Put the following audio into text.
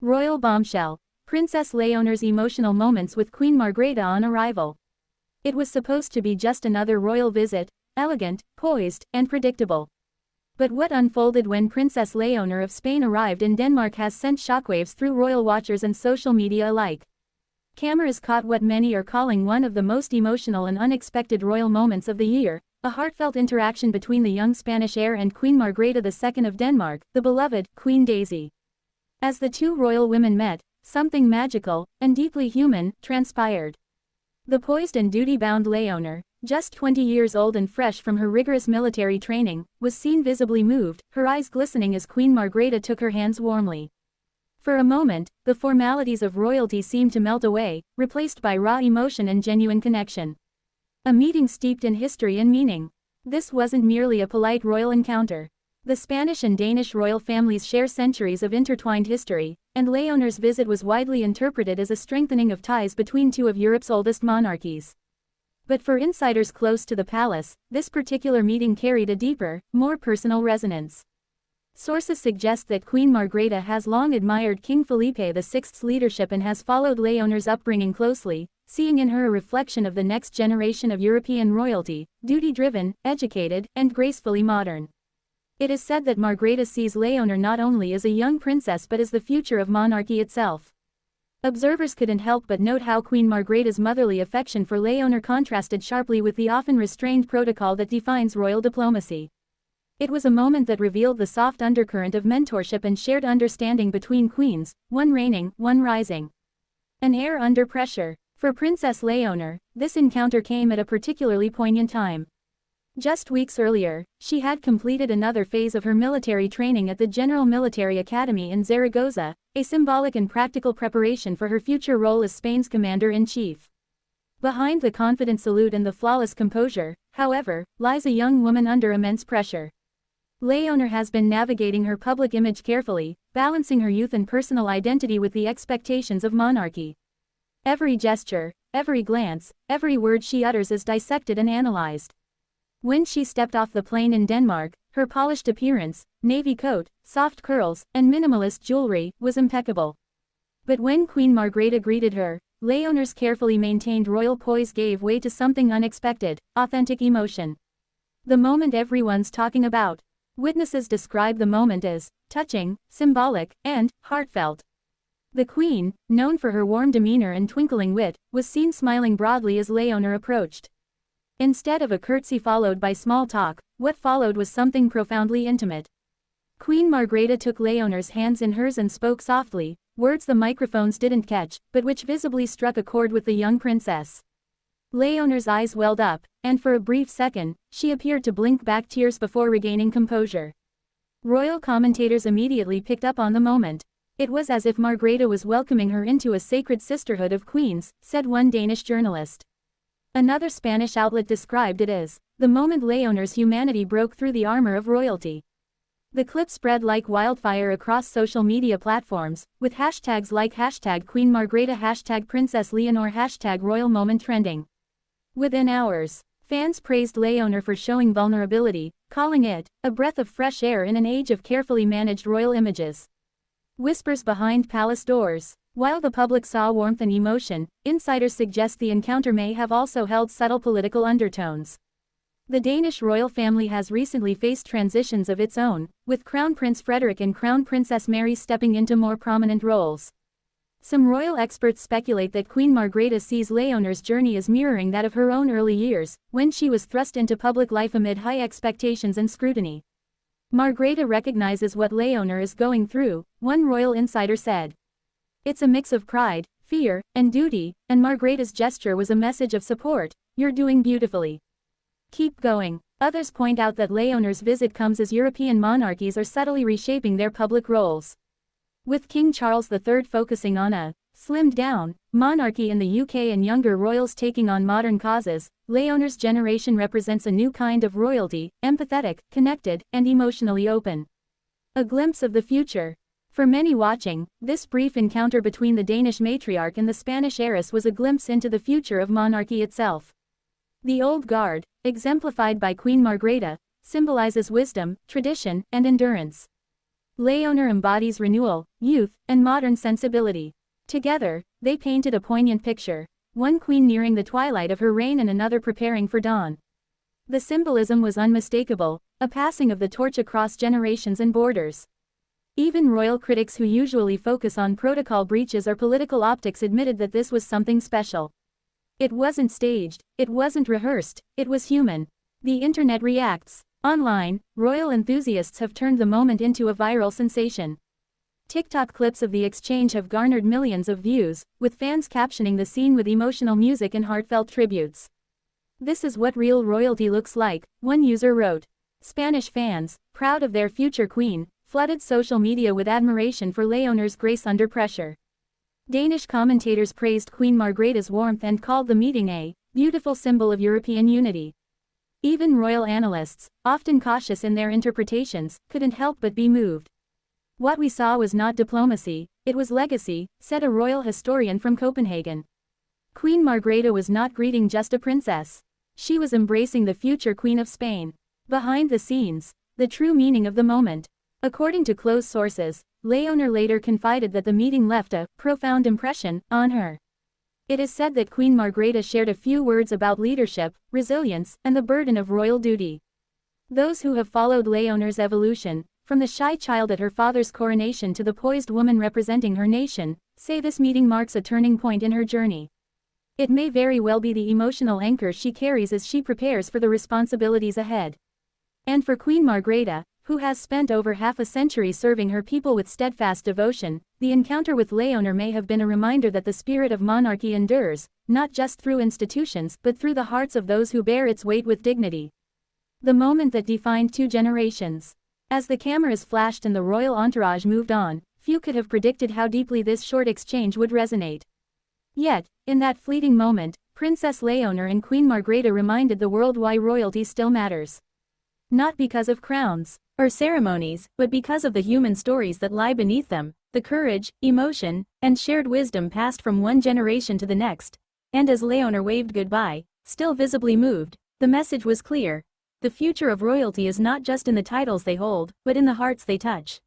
Royal bombshell. Princess Léonor's emotional moments with Queen Margrethe on arrival. It was supposed to be just another royal visit, elegant, poised, and predictable. But what unfolded when Princess Léonor of Spain arrived in Denmark has sent shockwaves through royal watchers and social media alike. Cameras caught what many are calling one of the most emotional and unexpected royal moments of the year, a heartfelt interaction between the young Spanish heir and Queen Margrethe II of Denmark, the beloved Queen Daisy. As the two royal women met, something magical, and deeply human, transpired. The poised and duty-bound Léonor, just 20 years old and fresh from her rigorous military training, was seen visibly moved, her eyes glistening as Queen Margrethe took her hands warmly. For a moment, the formalities of royalty seemed to melt away, replaced by raw emotion and genuine connection. A meeting steeped in history and meaning. This wasn't merely a polite royal encounter. The Spanish and Danish royal families share centuries of intertwined history, and Léonor's visit was widely interpreted as a strengthening of ties between two of Europe's oldest monarchies. But for insiders close to the palace, this particular meeting carried a deeper, more personal resonance. Sources suggest that Queen Margrethe has long admired King Felipe VI's leadership and has followed Léonor's upbringing closely, seeing in her a reflection of the next generation of European royalty, duty-driven, educated, and gracefully modern. It is said that Margrethe sees Léonor not only as a young princess but as the future of monarchy itself. Observers couldn't help but note how Queen Margrethe's motherly affection for Léonor contrasted sharply with the often restrained protocol that defines royal diplomacy. It was a moment that revealed the soft undercurrent of mentorship and shared understanding between queens, one reigning, one rising. An heir under pressure. For Princess Léonor, this encounter came at a particularly poignant time. Just weeks earlier, she had completed another phase of her military training at the General Military Academy in Zaragoza, a symbolic and practical preparation for her future role as Spain's commander-in-chief. Behind the confident salute and the flawless composure, however, lies a young woman under immense pressure. Léonor has been navigating her public image carefully, balancing her youth and personal identity with the expectations of monarchy. Every gesture, every glance, every word she utters is dissected and analyzed. When she stepped off the plane in Denmark, her polished appearance, navy coat, soft curls, and minimalist jewelry, was impeccable. But when Queen Margrethe greeted her, Léonor's carefully maintained royal poise gave way to something unexpected, authentic emotion. The moment everyone's talking about. Witnesses describe the moment as touching, symbolic, and heartfelt. The Queen, known for her warm demeanor and twinkling wit, was seen smiling broadly as Léonor approached. Instead of a curtsy followed by small talk, what followed was something profoundly intimate. Queen Margrethe took Léonor's hands in hers and spoke softly, words the microphones didn't catch, but which visibly struck a chord with the young princess. Léonor's eyes welled up, and for a brief second, she appeared to blink back tears before regaining composure. Royal commentators immediately picked up on the moment. It was as if Margrethe was welcoming her into a sacred sisterhood of queens, said one Danish journalist. Another Spanish outlet described it as the moment Léonor's humanity broke through the armor of royalty. The clip spread like wildfire across social media platforms, with hashtags like #Queen Margrethe, #Princess Léonor, #Royal Moment trending. Within hours, fans praised Léonor for showing vulnerability, calling it a breath of fresh air in an age of carefully managed royal images. Whispers behind palace doors. While the public saw warmth and emotion, insiders suggest the encounter may have also held subtle political undertones. The Danish royal family has recently faced transitions of its own, with Crown Prince Frederik and Crown Princess Mary stepping into more prominent roles. Some royal experts speculate that Queen Margrethe sees Léonor's journey as mirroring that of her own early years, when she was thrust into public life amid high expectations and scrutiny. Margrethe recognizes what Léonor is going through, one royal insider said. It's a mix of pride, fear, and duty, and Margrethe's gesture was a message of support. You're doing beautifully. Keep going. Others point out that Léonor's visit comes as European monarchies are subtly reshaping their public roles. With King Charles III focusing on a slimmed-down monarchy in the UK and younger royals taking on modern causes, Léonor's generation represents a new kind of royalty, empathetic, connected, and emotionally open. A glimpse of the future. For many watching, this brief encounter between the Danish matriarch and the Spanish heiress was a glimpse into the future of monarchy itself. The old guard, exemplified by Queen Margrethe, symbolizes wisdom, tradition, and endurance. Leonor embodies renewal, youth, and modern sensibility. Together, they painted a poignant picture, one queen nearing the twilight of her reign and another preparing for dawn. The symbolism was unmistakable, a passing of the torch across generations and borders. Even royal critics who usually focus on protocol breaches or political optics admitted that this was something special. It wasn't staged, it wasn't rehearsed, it was human. The internet reacts. Online, royal enthusiasts have turned the moment into a viral sensation. TikTok clips of the exchange have garnered millions of views, with fans captioning the scene with emotional music and heartfelt tributes. "This is what real royalty looks like," one user wrote. Spanish fans, proud of their future queen, flooded social media with admiration for Leonor's grace under pressure. Danish commentators praised Queen Margrethe's warmth and called the meeting a beautiful symbol of European unity. Even royal analysts, often cautious in their interpretations, couldn't help but be moved. "What we saw was not diplomacy, it was legacy," said a royal historian from Copenhagen. Queen Margrethe was not greeting just a princess. She was embracing the future Queen of Spain. Behind the scenes, the true meaning of the moment. According to close sources, Leonor later confided that the meeting left a profound impression on her. It is said that Queen Margrethe shared a few words about leadership, resilience, and the burden of royal duty. Those who have followed Leonor's evolution, from the shy child at her father's coronation to the poised woman representing her nation, say this meeting marks a turning point in her journey. It may very well be the emotional anchor she carries as she prepares for the responsibilities ahead. And for Queen Margrethe, who has spent over half a century serving her people with steadfast devotion, the encounter with Leonor may have been a reminder that the spirit of monarchy endures, not just through institutions but through the hearts of those who bear its weight with dignity. The moment that defined two generations. As the cameras flashed and the royal entourage moved on, few could have predicted how deeply this short exchange would resonate. Yet, in that fleeting moment, Princess Léonor and Queen Margrethe reminded the world why royalty still matters. Not because of crowns or ceremonies, but because of the human stories that lie beneath them, the courage, emotion, and shared wisdom passed from one generation to the next. And as Leonor waved goodbye, still visibly moved, the message was clear. The future of royalty is not just in the titles they hold, but in the hearts they touch.